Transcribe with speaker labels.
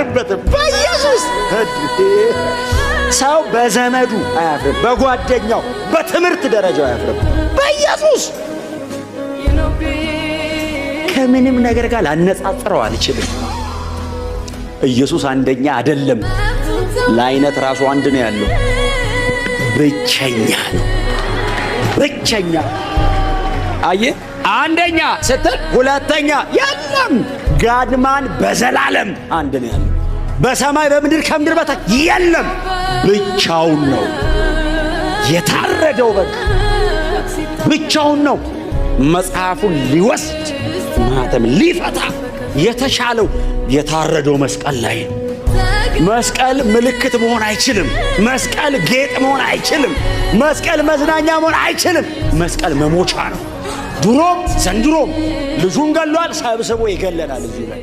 Speaker 1: አያፍርበትም በኢየሱስ። ሰው በዘመዱ አያፍርም፣ በጓደኛው በትምህርት ደረጃው አያፍርም በኢየሱስ። ከምንም ነገር ጋር ላነጻጽረው አልችልም። ኢየሱስ አንደኛ አይደለም። ለአይነት ራሱ አንድ ነው ያለው። ብቸኛ ነው። ብቸኛ አየ አንደኛ ስትል ሁለተኛ የለም። ጋድማን በዘላለም አንድ ነው ያለው። በሰማይ በምድር ከምድር በታች የለም። ብቻውን ነው የታረደው። በቃ ብቻውን ነው። መጽሐፉን ሊወስድ ማተም ሊፈታ የተሻለው የታረደው መስቀል ላይ ነው። መስቀል ምልክት መሆን አይችልም። መስቀል ጌጥ መሆን አይችልም። መስቀል መዝናኛ መሆን አይችልም። መስቀል መሞቻ ነው። ድሮም ዘንድሮም ልጁን ገሏል፣ ሰብስቦ ይገለናል እዚህ ላይ